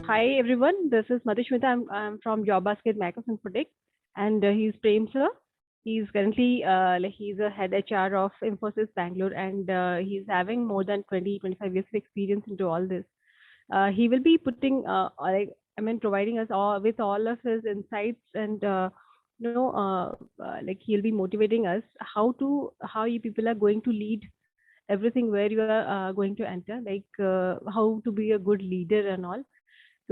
Hi everyone, this is Madhushmita. I'm from Jobaskit Macros and Predict, and he's Prem sir. He's currently he's a head HR of Infosys Bangalore, and he's having more than 20-25 years of experience into all this. He will be putting providing us all with all of his insights and he'll be motivating us how you people are going to lead everything where you are going to enter, how to be a good leader and all.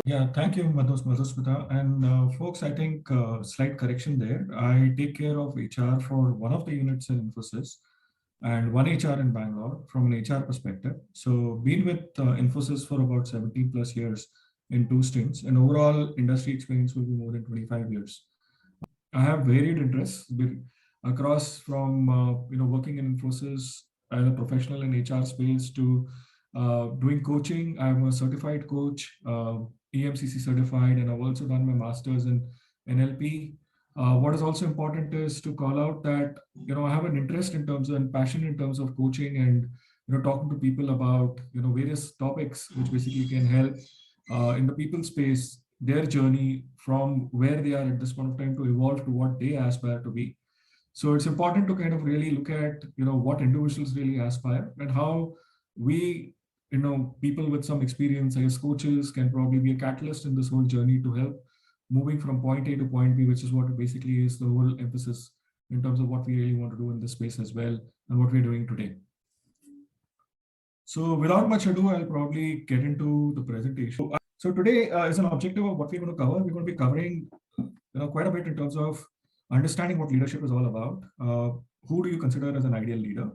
Yeah, thank you, Madhusmita. And folks, I think slight correction there. I take care of HR for one of the units in Infosys and one HR in Bangalore from an HR perspective. So, been with Infosys for about 17 plus years in two stints, and overall industry experience will be more than 25 years. I have varied interests across from working in Infosys as a professional in HR space to doing coaching. I'm a certified coach, EMCC certified, and I've also done my masters in NLP. What is also important is to call out that I have an interest in terms of and passion in terms of coaching and talking to people about various topics which basically can help in the people space their journey from where they are at this point of time to evolve to what they aspire to be. So it's important to kind of really look at what individuals really aspire and how we people with some experience, I guess coaches, can probably be a catalyst in this whole journey to help moving from point A to point B, which is what it basically is the whole emphasis in terms of what we really want to do in this space as well and what we're doing today. So without much ado, I'll probably get into the presentation. So today is an objective of what we're going to cover. We're going to be covering quite a bit in terms of understanding what leadership is all about. Who do you consider as an ideal leader?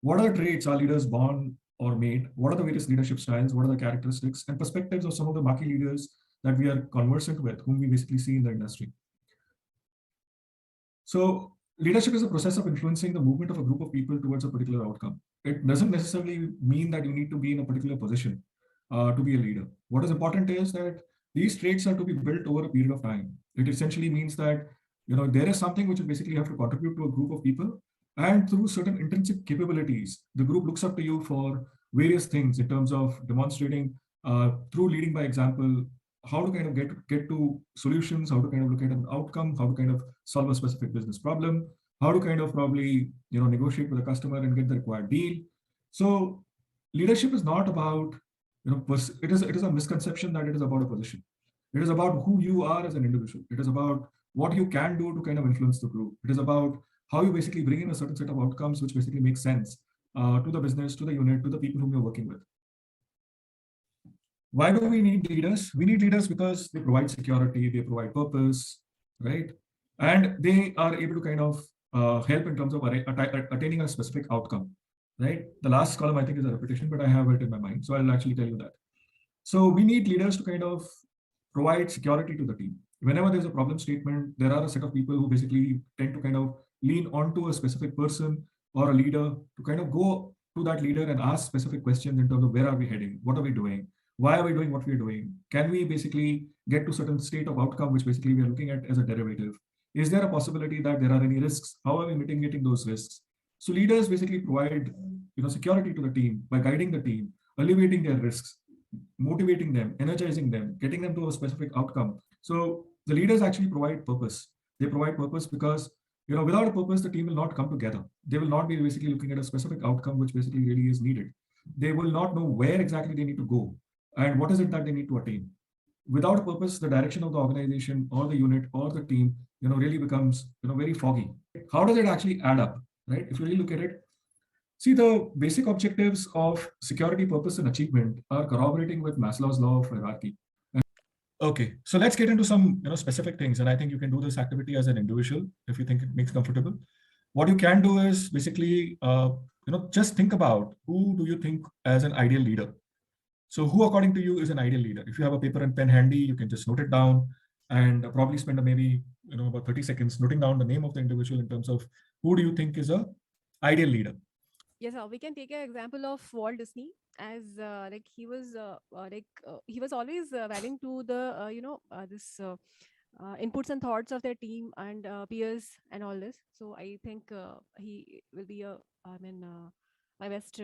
What are the traits are leaders born or made? What are the various leadership styles? What are the characteristics and perspectives of some of the marquee leaders that we are conversant with, whom we basically see in the industry? So leadership is a process of influencing the movement of a group of people towards a particular outcome. It doesn't necessarily mean that you need to be in a particular position to be a leader. What is important is that these traits are to be built over a period of time. It essentially means that there is something which you basically have to contribute to a group of people, and through certain intrinsic capabilities, the group looks up to you for various things in terms of demonstrating through leading by example, how to kind of get to solutions, how to kind of look at an outcome, how to kind of solve a specific business problem, how to kind of probably negotiate with a customer and get the required deal. So leadership is not about it is a misconception that it is about a position. It is about who you are as an individual. It is about what you can do to kind of influence the group. It is about how you basically bring in a certain set of outcomes which basically make sense to the business, to the unit, to the people whom you're working with. Why do we need leaders? We need leaders because they provide security, they provide purpose, right? And they are able to kind of help in terms of attaining a specific outcome, right? The last column I think is a repetition, but I have it in my mind, so I'll actually tell you that. So we need leaders to kind of provide security to the team. Whenever there's a problem statement, there are a set of people who basically tend to kind of lean onto a specific person or a leader to kind of go to that leader and ask specific questions in terms of where are we heading, what are we doing, why are we doing what we're doing, can we basically get to certain state of outcome which basically we are looking at as a derivative, is there a possibility that there are any risks, how are we mitigating those risks. So leaders basically provide security to the team by guiding the team, alleviating their risks, motivating them, energizing them, getting them to a specific outcome. So the leaders actually provide purpose. They provide purpose because without a purpose, the team will not come together. They will not be basically looking at a specific outcome which basically really is needed. They will not know where exactly they need to go and what is it that they need to attain. Without a purpose, the direction of the organization or the unit or the team, really becomes very foggy. How does it actually add up, right? If you really look at it, see, the basic objectives of security, purpose, and achievement are corroborating with Maslow's law of hierarchy. Okay, so let's get into some specific things, and I think you can do this activity as an individual if you think it makes comfortable. What you can do is basically just think about who do you think as an ideal leader. So who according to you is an ideal leader? If you have a paper and pen handy, you can just note it down and probably spend maybe about 30 seconds noting down the name of the individual in terms of who do you think is a ideal leader. Yes, we can take an example of Walt Disney, as he was always valuing to the this inputs and thoughts of their team and peers and all this. So I think he will be a my best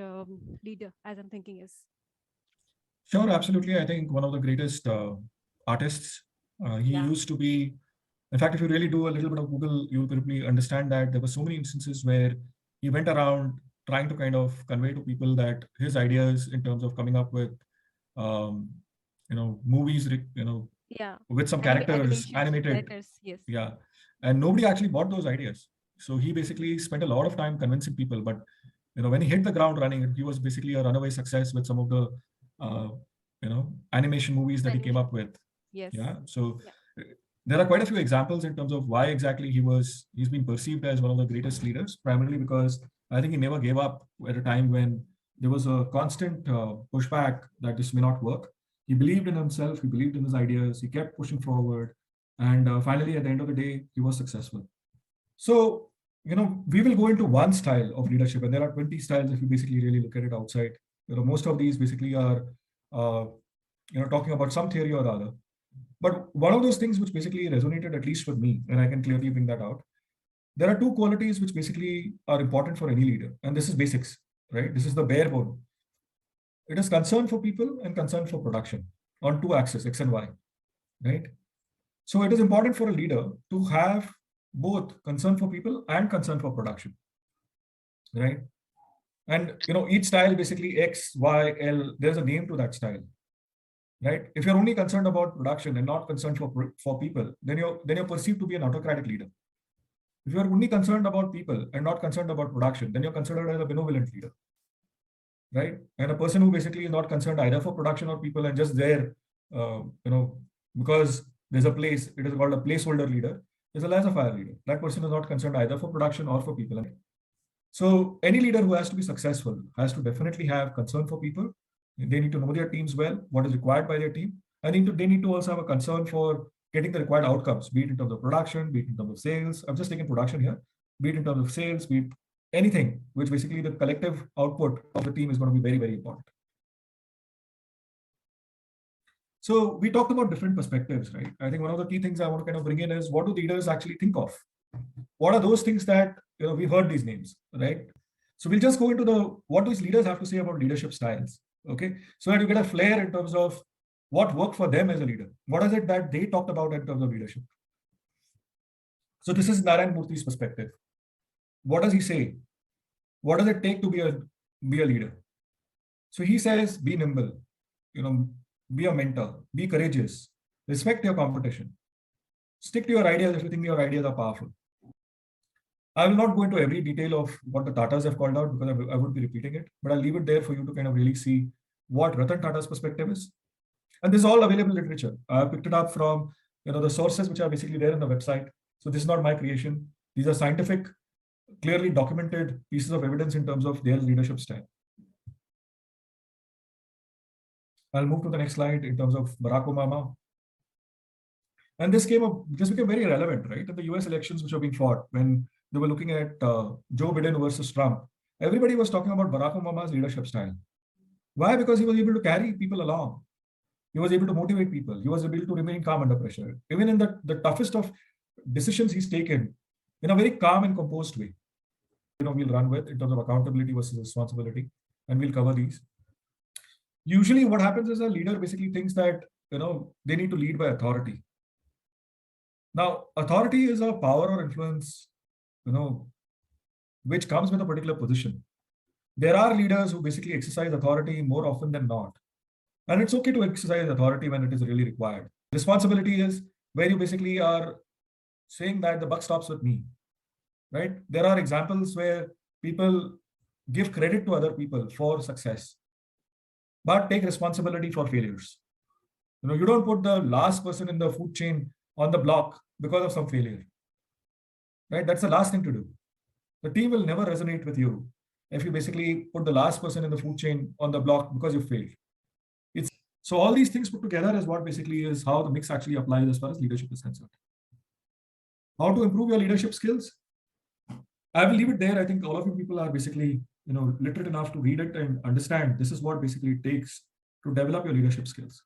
leader, as I'm thinking is. Sure, absolutely. I think one of the greatest artists. He Yeah. used to be. In fact, if you really do a little bit of Google, you will probably understand that there were so many instances where he went around trying to kind of convey to people that his ideas in terms of coming up with, um, movies, Yeah. with some characters Animations, animated, characters. Yes. yeah, and nobody actually bought those ideas. So he basically spent a lot of time convincing people, but when he hit the ground running, he was basically a runaway success with some of the uh, animation movies that he came Animation. up with. Yes. Yeah, so Yeah. there are quite a few examples in terms of why exactly he's been perceived as one of the greatest leaders, primarily because I think he never gave up at a time when there was a constant pushback that this may not work. He believed in himself, he believed in his ideas, he kept pushing forward, and finally, at the end of the day, he was successful. So, we will go into one style of leadership, and there are 20 styles if you basically really look at it outside. Most of these basically are, uh, talking about some theory or the other. But one of those things which basically resonated, at least with me, and I can clearly bring that out, there are two qualities which basically are important for any leader. And this is basics, right? This is the bare bone. It is concern for people and concern for production on two axes, X and Y, right? So it is important for a leader to have both concern for people and concern for production, right? And each style basically X, Y, L, there's a name to that style, right? If you're only concerned about production and not concerned for people, then you're perceived to be an autocratic leader. If you're only concerned about people and not concerned about production, then you're considered as a benevolent leader, right? And a person who basically is not concerned either for production or people and just there, because there's a place, it is called a placeholder leader, is a laissez-faire leader. That person is not concerned either for production or for people. So any leader who has to be successful has to definitely have concern for people. They need to know their teams well, what is required by their team. And they need to also have a concern for getting the required outcomes, be it in terms of production, be it in terms of sales. I'm just taking production here, be it in terms of sales, be it anything, which basically the collective output of the team is going to be very, very important. So we talked about different perspectives, right? I think one of the key things I want to kind of bring in is what do leaders actually think of? What are those things that we've heard these names, right? So we'll just go into the what these leaders have to say about leadership styles. Okay. So that you get a flair in terms of what worked for them as a leader. What is it that they talked about in terms of leadership? So this is Narayan Murthy's perspective. What does he say? What does it take to be a leader? So he says, be nimble, be a mentor, be courageous, respect your competition, stick to your ideas if you think your ideas are powerful. I will not go into every detail of what the Tatas have called out because I would be repeating it, but I'll leave it there for you to kind of really see what Ratan Tata's perspective is. And this is all available literature. I picked it up from the sources which are basically there on the website. So this is not my creation. These are scientific, clearly documented pieces of evidence in terms of their leadership style. I'll move to the next slide in terms of Barack Obama. And this became very relevant, right? In the US elections which are being fought when they were looking at Joe Biden versus Trump. Everybody was talking about Barack Obama's leadership style. Why? Because he was able to carry people along. He was able to motivate people. He was able to remain calm under pressure. Even in the toughest of decisions he's taken in a very calm and composed way. We'll run with in terms of accountability versus responsibility, and we'll cover these. Usually what happens is a leader basically thinks that, they need to lead by authority. Now, authority is a power or influence, which comes with a particular position. There are leaders who basically exercise authority more often than not. And it's okay to exercise authority when it is really required. Responsibility is where you basically are saying that the buck stops with me, right? There are examples where people give credit to other people for success, but take responsibility for failures. You don't put the last person in the food chain on the block because of some failure, right? That's the last thing to do. The team will never resonate with you if you basically put the last person in the food chain on the block because you failed. So all these things put together is what basically is how the mix actually applies as far as leadership is concerned. How to improve your leadership skills? I will leave it there. I think all of you people are basically, literate enough to read it and understand this is what basically it takes to develop your leadership skills.